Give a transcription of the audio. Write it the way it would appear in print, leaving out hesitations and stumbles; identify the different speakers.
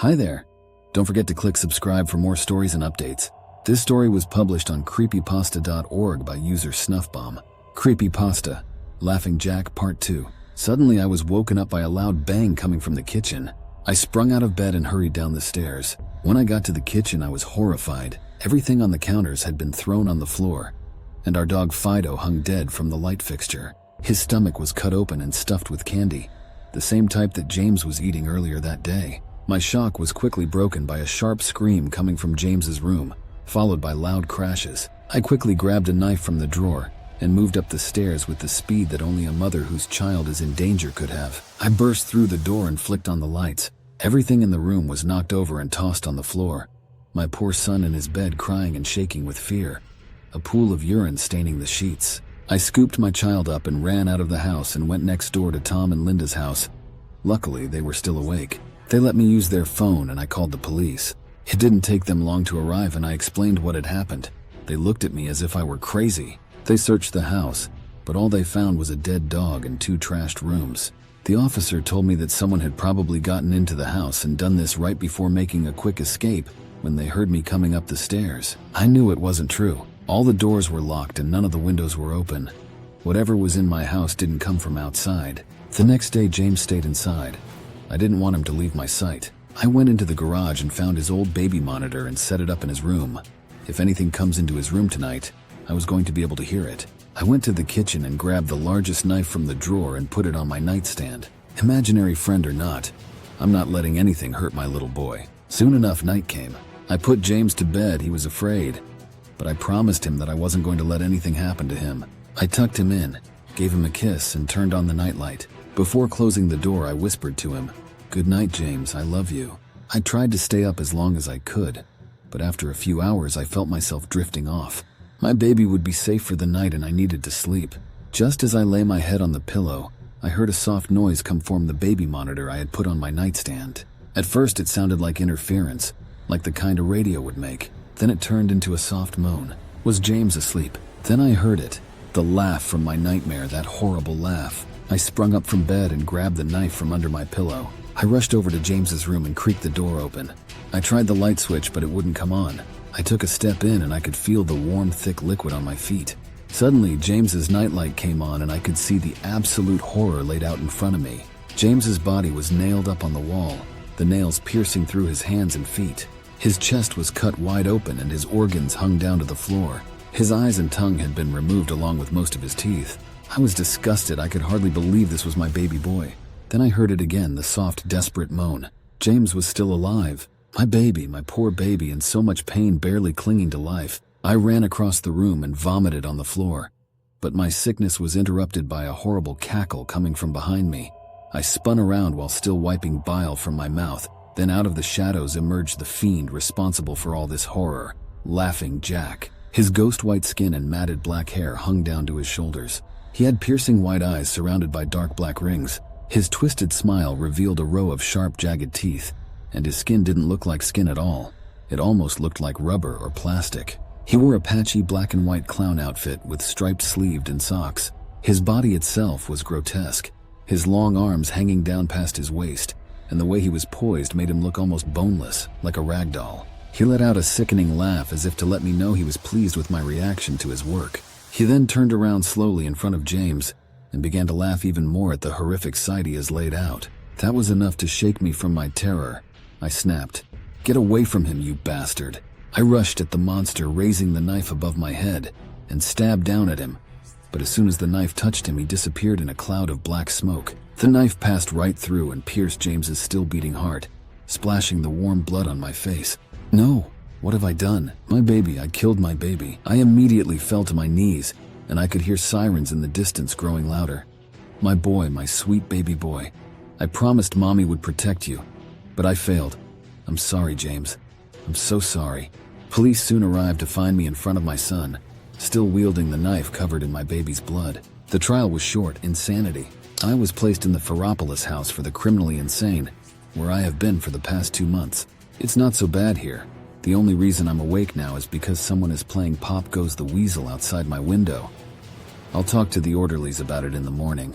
Speaker 1: Hi there. Don't forget to click subscribe for more stories and updates. This story was published on creepypasta.org by user Snuffbomb. Creepypasta, Laughing Jack Part 2. Suddenly I was woken up by a loud bang coming from the kitchen. I sprung out of bed and hurried down the stairs. When I got to the kitchen, I was horrified. Everything on the counters had been thrown on the floor, and our dog Fido hung dead from the light fixture. His stomach was cut open and stuffed with candy, the same type that James was eating earlier that day. My shock was quickly broken by a sharp scream coming from James's room, followed by loud crashes. I quickly grabbed a knife from the drawer and moved up the stairs with the speed that only a mother whose child is in danger could have. I burst through the door and flicked on the lights. Everything in the room was knocked over and tossed on the floor. My poor son in his bed crying and shaking with fear, a pool of urine staining the sheets. I scooped my child up and ran out of the house and went next door to Tom and Linda's house. Luckily, they were still awake. They let me use their phone and I called the police. It didn't take them long to arrive and I explained what had happened. They looked at me as if I were crazy. They searched the house, but all they found was a dead dog and 2 trashed rooms. The officer told me that someone had probably gotten into the house and done this right before making a quick escape when they heard me coming up the stairs. I knew it wasn't true. All the doors were locked and none of the windows were open. Whatever was in my house didn't come from outside. The next day, James stayed inside. I didn't want him to leave my sight. I went into the garage and found his old baby monitor and set it up in his room. If anything comes into his room tonight, I was going to be able to hear it. I went to the kitchen and grabbed the largest knife from the drawer and put it on my nightstand. Imaginary friend or not, I'm not letting anything hurt my little boy. Soon enough, night came. I put James to bed. He was afraid, but I promised him that I wasn't going to let anything happen to him. I tucked him in, gave him a kiss, and turned on the nightlight. Before closing the door, I whispered to him, "Good night, James, I love you." I tried to stay up as long as I could, but after a few hours I felt myself drifting off. My baby would be safe for the night and I needed to sleep. Just as I lay my head on the pillow, I heard a soft noise come from the baby monitor I had put on my nightstand. At first it sounded like interference, like the kind a radio would make. Then it turned into a soft moan. Was James asleep? Then I heard it, the laugh from my nightmare, that horrible laugh. I sprung up from bed and grabbed the knife from under my pillow. I rushed over to James's room and creaked the door open. I tried the light switch, but it wouldn't come on. I took a step in and I could feel the warm, thick liquid on my feet. Suddenly, James's nightlight came on and I could see the absolute horror laid out in front of me. James's body was nailed up on the wall, the nails piercing through his hands and feet. His chest was cut wide open and his organs hung down to the floor. His eyes and tongue had been removed along with most of his teeth. I was disgusted. I could hardly believe this was my baby boy. Then I heard it again, the soft, desperate moan. James was still alive. My baby, my poor baby, in so much pain, barely clinging to life. I ran across the room and vomited on the floor. But my sickness was interrupted by a horrible cackle coming from behind me. I spun around while still wiping bile from my mouth. Then out of the shadows emerged the fiend responsible for all this horror, Laughing Jack. His ghost-white skin and matted black hair hung down to his shoulders. He had piercing white eyes surrounded by dark black rings. His twisted smile revealed a row of sharp, jagged teeth, and his skin didn't look like skin at all. It almost looked like rubber or plastic. He wore a patchy black and white clown outfit with striped sleeved and socks. His body itself was grotesque, his long arms hanging down past his waist, and the way he was poised made him look almost boneless, like a rag doll. He let out a sickening laugh as if to let me know he was pleased with my reaction to his work. He then turned around slowly in front of James and began to laugh even more at the horrific sight he has laid out. That was enough to shake me from my terror. I snapped, "Get away from him, you bastard." I rushed at the monster, raising the knife above my head, and stabbed down at him. But as soon as the knife touched him, he disappeared in a cloud of black smoke. The knife passed right through and pierced James's still beating heart, splashing the warm blood on my face. No, what have I done? My baby, I killed my baby. I immediately fell to my knees, and I could hear sirens in the distance growing louder. My boy, my sweet baby boy. I promised Mommy would protect you, but I failed. I'm sorry, James. I'm so sorry. Police soon arrived to find me in front of my son, still wielding the knife covered in my baby's blood. The trial was short, insanity. I was placed in the Ferropolis house for the criminally insane, where I have been for the past 2 months. It's not so bad here. The only reason I'm awake now is because someone is playing Pop Goes the Weasel outside my window. I'll talk to the orderlies about it in the morning.